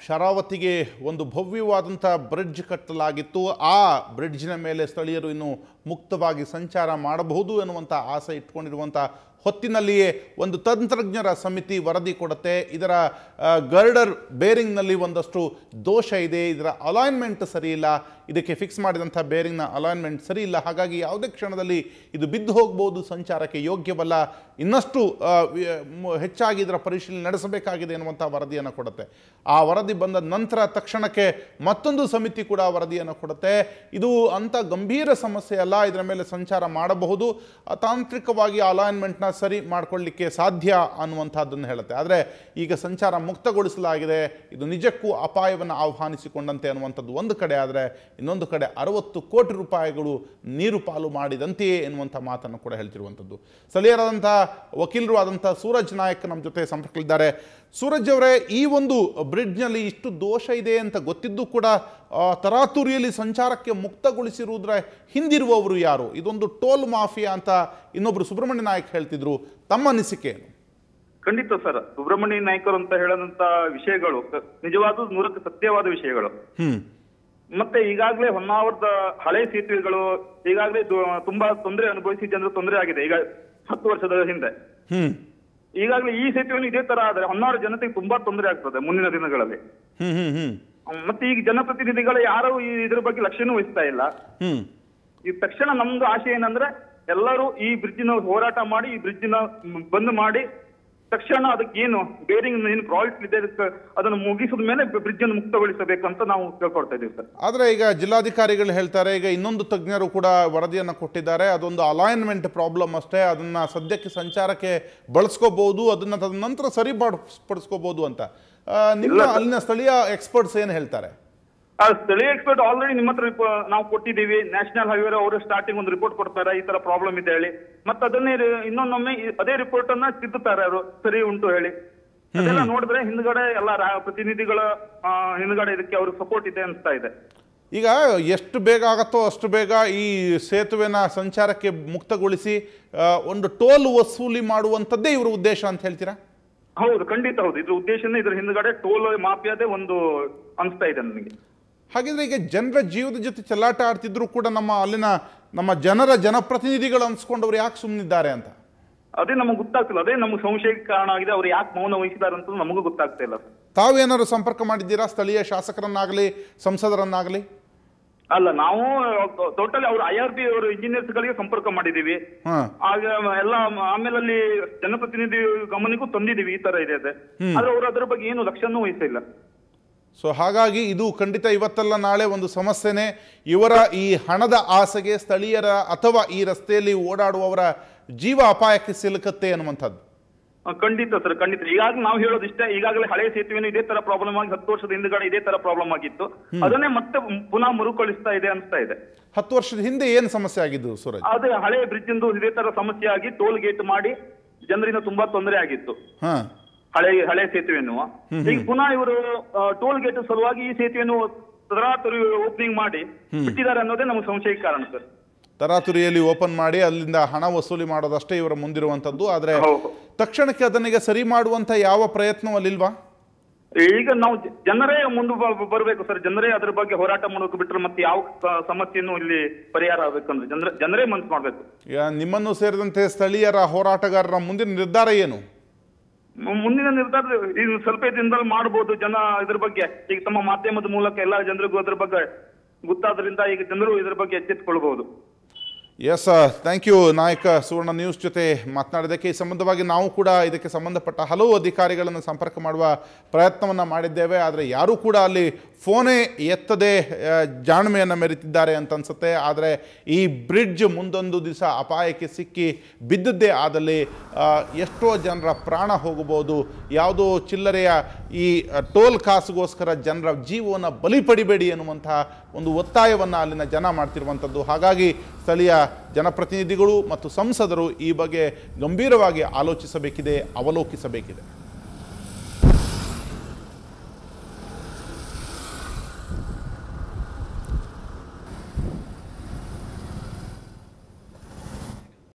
ಶರಾವತಿಗೆ ಒಂದು ಭವ್ಯವಾದಂಥ ಬ್ರಿಡ್ಜ್ ಕಟ್ಟಲಾಗಿತ್ತು. ಆ ಬ್ರಿಡ್ಜ್ನ ಮೇಲೆ ಸ್ಥಳೀಯರು ಇನ್ನು ಮುಕ್ತವಾಗಿ ಸಂಚಾರ ಮಾಡಬಹುದು ಎನ್ನುವಂಥ ಆಸೆ ಇಟ್ಕೊಂಡಿರುವಂಥ ಹೊತ್ತಿನಲ್ಲಿಯೇ ಒಂದು ತಂತ್ರಜ್ಞರ ಸಮಿತಿ ವರದಿ ಕೊಡುತ್ತೆ. ಇದರ ಗರ್ಡರ್ ಬೇರಿಂಗ್ನಲ್ಲಿ ಒಂದಷ್ಟು ದೋಷ ಇದೆ, ಇದರ ಅಲೈನ್ಮೆಂಟ್ ಸರಿ ಇಲ್ಲ, ಇದಕ್ಕೆ ಫಿಕ್ಸ್ ಮಾಡಿದಂಥ ಬೇರಿಂಗ್ನ ಅಲೈನ್ಮೆಂಟ್ ಸರಿ ಇಲ್ಲ, ಹಾಗಾಗಿ ಯಾವುದೇ ಕ್ಷಣದಲ್ಲಿ ಇದು ಬಿದ್ದು ಹೋಗ್ಬೋದು, ಸಂಚಾರಕ್ಕೆ ಯೋಗ್ಯವಲ್ಲ, ಇನ್ನಷ್ಟು ಹೆಚ್ಚಾಗಿ ಇದರ ಪರಿಶೀಲನೆ ನಡೆಸಬೇಕಾಗಿದೆ ಎನ್ನುವಂಥ ವರದಿಯನ್ನು ಕೊಡುತ್ತೆ. ಆ ವರದಿ ಬಂದ ನಂತರ ತಕ್ಷಣಕ್ಕೆ ಮತ್ತೊಂದು ಸಮಿತಿ ಕೂಡ ವರದಿಯನ್ನು ಕೊಡುತ್ತೆ. ಇದು ಅಂಥ ಗಂಭೀರ ಸಮಸ್ಯೆ ಅಲ್ಲ, ಇದರ ಮೇಲೆ ಸಂಚಾರ ಮಾಡಬಹುದು, ತಾಂತ್ರಿಕವಾಗಿ ಅಲೈನ್ಮೆಂಟ್ನ ಸರಿ ಮಾಡಿಕೊಳ್ಳಿಕ್ಕೆ ಸಾಧ್ಯ ಅನ್ನುವಂಥದ್ದನ್ನು ಹೇಳುತ್ತೆ. ಆದರೆ ಈಗ ಸಂಚಾರ ಮುಕ್ತಗೊಳಿಸಲಾಗಿದೆ, ಇದು ನಿಜಕ್ಕೂ ಅಪಾಯವನ್ನು ಆಹ್ವಾನಿಸಿಕೊಂಡಂತೆ ಅನ್ನುವಂಥದ್ದು ಒಂದು ಕಡೆ. ಆದರೆ ಇನ್ನೊಂದು ಕಡೆ 60 ಕೋಟಿ ರೂಪಾಯಿಗಳು ನೀರು ಪಾಲು ಮಾಡಿದಂತೆಯೇ ಎನ್ನುವಂಥ ಮಾತನ್ನು ಕೂಡ ಹೇಳ್ತಿರುವಂಥದ್ದು. ಸ್ಥಳೀಯರಾದಂಥ ವಕೀಲರು ಆದಂಥ ಸೂರಜ್ ನಾಯಕ್ ನಮ್ಮ ಜೊತೆ ಸಂಪರ್ಕದಲ್ಲಿದ್ದಾರೆ. ಸೂರಜ್ ಅವರೇ, ಈ ಒಂದು ಬ್ರಿಡ್ಜ್ನಲ್ಲಿ ಇಷ್ಟು ದೋಷ ಇದೆ ಅಂತ ಗೊತ್ತಿದ್ದು ಕೂಡ ತರಾತುರಿಯಲ್ಲಿ ಸಂಚಾರಕ್ಕೆ ಮುಕ್ತಗೊಳಿಸಿರುವುದರ ಹಿಂದಿರುವವರು ಯಾರು? ಇದೊಂದು ಟೋಲ್ ಮಾಫಿಯಾ ಅಂತ ಇನ್ನೊಬ್ರು ಸುಬ್ರಹ್ಮಣ್ಯ ನಾಯಕ್ ಹೇಳ್ತಿದ್ರು, ತಮ್ಮ ಅನಿಸಿಕೆ ಏನು? ಖಂಡಿತ ಸರ್, ಸುಬ್ರಹ್ಮಣ್ಯ ನಾಯ್ಕರು ಅಂತ ಹೇಳದಂತ ವಿಷಯಗಳು ನಿಜವಾದ 100ಕ್ಕೆ ಸತ್ಯವಾದ ವಿಷಯಗಳು. ಮತ್ತೆ ಈಗಾಗಲೇ ಹೊನ್ನಾವರದ ಹಳೆ ಸೇತುವೆಗಳು ಈಗಾಗಲೇ ತುಂಬಾ ತೊಂದರೆ ಅನುಭವಿಸಿ ಜನರು ತೊಂದರೆ ಆಗಿದೆ. ಈಗ 10 ವರ್ಷದ ಹಿಂದೆ ಈಗಾಗಲೇ ಈ ಸೇತುವೆ ಇದೇ ತರ ಆದ್ರೆ ಹೊನ್ನಾವರ ಜನತೆಗೆ ತುಂಬಾ ತೊಂದರೆ ಆಗ್ತದೆ ಮುಂದಿನ ದಿನಗಳಲ್ಲಿ. ಮತ್ತೆ ಈಗ ಜನಪ್ರತಿನಿಧಿಗಳು ಯಾರು ಇದ್ರ ಬಗ್ಗೆ ಲಕ್ಷ್ಯನೂ ವಹಿಸ್ತಾ ಇಲ್ಲ. ಈ ತಕ್ಷಣ ನಮ್ದು ಆಶೆ ಏನಂದ್ರೆ ಎಲ್ಲರೂ ಈ ಬ್ರಿಡ್ಜಿನ ಹೋರಾಟ ಮಾಡಿ ಈ ಬ್ರಿಡ್ಜಿನ ಬಂದ್ ಮಾಡಿ ತಕ್ಷಣ ಅದಕ್ಕೆ ಏನು ಬೇರಿಂಗ್ ಏನು ಪ್ರಾಜೆಕ್ಟ್ ಇದೆ ಅದನ್ನು ಮುಗಿಸಿದ ಮೇಲೆ ಬ್ರಿಡ್ಜ್ ಅನ್ನು ಮುಕ್ತಗೊಳಿಸಬೇಕಂತ ನಾವು ಕೇಳ್ಕೊಡ್ತಾ ಇದೀವಿ ಸರ್. ಆದ್ರೆ ಈಗ ಜಿಲ್ಲಾಧಿಕಾರಿಗಳು ಹೇಳ್ತಾರೆ, ಈಗ ಇನ್ನೊಂದು ತಜ್ಞರು ಕೂಡ ವರದಿಯನ್ನು ಕೊಟ್ಟಿದ್ದಾರೆ, ಅದೊಂದು ಅಲೈನ್ಮೆಂಟ್ ಪ್ರಾಬ್ಲಮ್ ಅಷ್ಟೇ, ಅದನ್ನ ಸದ್ಯಕ್ಕೆ ಸಂಚಾರಕ್ಕೆ ಬಳಸ್ಕೋಬಹುದು, ಅದನ್ನ ತದನಂತರ ಸರಿಪಡಿಸ್ಕೋಬಹುದು ಅಂತ. ನಿಮ್ಮ ಅಲ್ಲಿನ ಸ್ಥಳೀಯ ಎಕ್ಸ್ಪರ್ಟ್ಸ್ ಏನು ಹೇಳ್ತಾರೆ? ಸ್ಥಳೀಯ ಎಕ್ಸ್ಪರ್ಟ್ ಆಲ್ರೆಡಿ ನಿಮ್ಮ ಹತ್ರ ನಾವು ಕೊಟ್ಟಿದ್ದೀವಿ. ನ್ಯಾಷನಲ್ ಹೈವೇ ಅವರು ಸ್ಟಾರ್ಟಿಂಗ್ ಒಂದು ರಿಪೋರ್ಟ್ ಕೊಡ್ತಾರೆ, ಈ ತರ ಪ್ರಾಬ್ಲಮ್ ಇದೆ ಹೇಳಿ, ಮತ್ತೆ ಅದನ್ನೇ ಇನ್ನೊಮ್ಮೆ ಅದೇ ರಿಪೋರ್ಟ್ ಅನ್ನ ತಿದ್ದುತ್ತಾರೆ ಅವರು, ಸರಿ ಉಂಟು ಹೇಳಿ. ಅದೆಲ್ಲ ನೋಡಿದ್ರೆ ಹಿಂದ್ಗಡೆ ಎಲ್ಲ ಪ್ರತಿನಿಧಿಗಳ ಹಿಂದ್ಗಡೆ ಇದಕ್ಕೆ ಅವ್ರ ಸಪೋರ್ಟ್ ಇದೆ ಅನ್ಸ್ತಾ ಇದೆ. ಈಗ ಎಷ್ಟು ಬೇಗ ಆಗತ್ತೋ ಅಷ್ಟು ಬೇಗ ಈ ಸೇತುವೆನ ಸಂಚಾರಕ್ಕೆ ಮುಕ್ತಗೊಳಿಸಿ ಒಂದು ಟೋಲ್ ವಸೂಲಿ ಮಾಡುವಂಥದ್ದೇ ಇವರ ಉದ್ದೇಶ ಅಂತ ಹೇಳ್ತೀರಾ? ಹೌದು, ಖಂಡಿತ ಹೌದು. ಇದ್ರ ಉದ್ದೇಶನೇ ಇದ್ರ ಹಿಂದ್ಗಡೆ ಟೋಲ್ ಮಾಫಿಯಾದೇ ಒಂದು ಅನ್ಸ್ತಾ ಇದೆ ನನಗೆ. ಹಾಗಿದ್ರೆ ಈಗ ಜನರ ಜೀವದ ಜೊತೆ ಚೆಲ್ಲಾಟ ಆಡ್ತಿದ್ರು ಕೂಡ ನಮ್ಮ ಜನರ ಜನಪ್ರತಿನಿಧಿಗಳು ಅನ್ಸ್ಕೊಂಡವ್ರು ಯಾಕೆ ಸುಮ್ಮನಿದ್ದಾರೆ ಅಂತ ಅದೇ ನಮಗೆ ಗೊತ್ತಾಗ್ತಿಲ್ಲ. ಅದೇ ನಮ್ಗೆ ಸಂಶಯಕ್ಕೆ ಕಾರಣ ಆಗಿದೆ. ಅವ್ರು ಯಾಕೆ ಮೌನ ವಹಿಸಿದ್ದಾರೆ ಅಂತ ನಮಗೂ ಗೊತ್ತಾಗ್ತಾ ಇಲ್ಲ. ತಾವೇನಾದ್ರು ಸಂಪರ್ಕ ಮಾಡಿದ್ದೀರಾ ಸ್ಥಳೀಯ ಶಾಸಕರನ್ನಾಗಲಿ ಸಂಸದರನ್ನಾಗಲಿ? ಅಲ್ಲ, ನಾವು ಟೋಟಲಿ ಅವ್ರು IRB ಅವರು ಇಂಜಿನಿಯರ್ಸ್ ಗಳಿಗೆ ಸಂಪರ್ಕ ಮಾಡಿದೀವಿ. ಆಗ ಎಲ್ಲ ಆಮೇಲೆ ಅಲ್ಲಿ ಜನಪ್ರತಿನಿಧಿ ಗಮನಕ್ಕೂ ತಂದಿದೀವಿ ಈ ತರ ಇದೆ ಅದೇ, ಆದ್ರೆ ಅವರು ಅದರ ಬಗ್ಗೆ ಏನು ಲಕ್ಷ್ಯನೂ ವಹಿಸಿಲ್ಲ. ಸೊ ಹಾಗಾಗಿ ಇದು ಖಂಡಿತ ಇವತ್ತಲ್ಲ ನಾಳೆ ಒಂದು ಸಮಸ್ಯೆನೇ. ಇವರ ಈ ಹಣದ ಆಸೆಗೆ ಸ್ಥಳೀಯರ ಅಥವಾ ಈ ರಸ್ತೆಯಲ್ಲಿ ಓಡಾಡುವವರ ಜೀವ ಅಪಾಯಕ್ಕೆ ಸಿಲುಕತ್ತೆ ಅನ್ನುವಂಥದ್ದು. ಖಂಡಿತ ಸರ್, ಖಂಡಿತ. ಈಗಾಗಲೇ ನಾವು ಹೇಳೋದಿಷ್ಟೇ, ಈಗಾಗಲೇ ಹಳೆ ಸೇತುವೆನೂ ಇದೇ ತರ ಪ್ರಾಬ್ಲಮ್ ಆಗಿ 10 ವರ್ಷದ ಹಿಂದ್ಗಡೆ ಇದೇ ತರ ಪ್ರಾಬ್ಲಮ್ ಆಗಿತ್ತು, ಅದನ್ನೇ ಮತ್ತೆ ಪುನಃ ಮರುಕಳಿಸ್ತಾ ಇದೆ ಅನ್ಸ್ತಾ ಇದೆ. 10 ವರ್ಷದ ಹಿಂದೆ ಏನು ಸಮಸ್ಯೆ ಆಗಿದ್ದು ಸೂರಜ್? ಅದೇ ಹಳೆ ಬ್ರಿಡ್ಜ್ ಇಂದು ಇದೇ ತರ ಸಮಸ್ಯೆ ಆಗಿ ಟೋಲ್ ಗೇಟ್ ಮಾಡಿ ಜನರಿಂದ ತುಂಬಾ ತೊಂದರೆ ಆಗಿತ್ತು ಹಳೆ ಸೇತುವೆಯನ್ನು. ಈಗ ಪುನಃ ಇವರು ಟೋಲ್ ಗೇಟ್ ಸಲುವಾಗಿ ಈ ಸೇತುವೆಯನ್ನು ತರಾತುರಿ ಓಪನಿಂಗ್ ಮಾಡಿ ಬಿಟ್ಟಿದ್ದಾರೆ ಅನ್ನೋದೇ ನಮ್ಗೆ ಸಂಶಯಕ್ಕೆ ಕಾರಣ ಸರ್. ತರಾತುರಿಯಲ್ಲಿ ಓಪನ್ ಮಾಡಿ ಅಲ್ಲಿಂದ ಹಣ ವಸೂಲಿ ಮಾಡೋದಷ್ಟೇ ಇವರ ಮುಂದಿರುವಂತದ್ದು. ಆದ್ರೆ ತಕ್ಷಣಕ್ಕೆ ಅದನ್ನಿಗೆ ಸರಿ ಮಾಡುವಂತ ಯಾವ ಪ್ರಯತ್ನ ಅಲ್ಲಿಲ್ವಾ? ಈಗ ನಾವು ಜನರೇ ಮುಂದೆ ಬರಬೇಕು ಸರ್. ಜನರೇ ಅದ್ರ ಬಗ್ಗೆ ಹೋರಾಟ ಮಾಡೋಕೆ ಬಿಟ್ರೆ ಮತ್ತೆ ಯಾವ ಸಮಸ್ಯೆನೂ ಇಲ್ಲಿ ಪರಿಹಾರ ಆಗ್ಬೇಕಂದ್ರೆ ಜನರೇ ಮನ್ಸು ಮಾಡ್ಬೇಕು. ನಿಮ್ಮನ್ನು ಸೇರಿದಂತೆ ಸ್ಥಳೀಯರ ಹೋರಾಟಗಾರರ ಮುಂದಿನ ನಿರ್ಧಾರ ಏನು? ಮುಂದಿನ ನಿರ್ಧಾರ ಇದು ಸ್ವಲ್ಪ ದಿನದಲ್ಲಿ ಮಾಡಬಹುದು. ಜನ ಇದ್ರ ಬಗ್ಗೆ ಈಗ ತಮ್ಮ ಮಾಧ್ಯಮದ ಮೂಲಕ ಎಲ್ಲಾ ಜನರಿಗೂ ಅದ್ರ ಬಗ್ಗೆ ಗೊತ್ತಾದ್ರಿಂದ ಈಗ ಜನರು ಇದ್ರ ಬಗ್ಗೆ ಎಚ್ಚೆತ್ತುಕೊಳ್ಬಹುದು. ಎಸ್, ಥ್ಯಾಂಕ್ ಯು ನಾಯಕ. ಸುವರ್ಣ ನ್ಯೂಸ್ ಜೊತೆ ಮಾತನಾಡಿದ್ದಕ್ಕೆ. ಈ ಸಂಬಂಧವಾಗಿ ನಾವು ಕೂಡ ಇದಕ್ಕೆ ಸಂಬಂಧಪಟ್ಟ ಹಲವು ಅಧಿಕಾರಿಗಳನ್ನು ಸಂಪರ್ಕ ಮಾಡುವ ಪ್ರಯತ್ನವನ್ನು ಮಾಡಿದ್ದೇವೆ, ಆದರೆ ಯಾರೂ ಕೂಡ ಅಲ್ಲಿ ಫೋನೇ ಎತ್ತದೇ ಜಾಣ್ಮೆಯನ್ನು ಮೆರೆತಿದ್ದಾರೆ ಅಂತ ಅನ್ಸುತ್ತೆ. ಆದರೆ ಈ ಬ್ರಿಡ್ಜ್ ಮುಂದೊಂದು ದಿವಸ ಅಪಾಯಕ್ಕೆ ಸಿಕ್ಕಿ ಬಿದ್ದದ್ದೇ ಆದಲ್ಲಿ ಎಷ್ಟೋ ಜನರ ಪ್ರಾಣ ಹೋಗಬಹುದು. ಯಾವುದೋ ಚಿಲ್ಲರೆಯ ಈ ಟೋಲ್ ಕಾಸಿಗೋಸ್ಕರ ಜನರ ಜೀವವನ್ನು ಬಲಿ ಪಡಿಬೇಡಿ ಎನ್ನುವಂತಹ ಒಂದು ಒತ್ತಾಯವನ್ನು ಅಲ್ಲಿನ ಜನ ಮಾಡ್ತಿರುವಂಥದ್ದು. ಹಾಗಾಗಿ ಸ್ಥಳೀಯ ಜನಪ್ರತಿನಿಧಿಗಳು ಮತ್ತು ಸಂಸದರು ಈ ಬಗ್ಗೆ ಗಂಭೀರವಾಗಿ ಆಲೋಚಿಸಬೇಕಿದೆ, ಅವಲೋಕಿಸಬೇಕಿದೆ.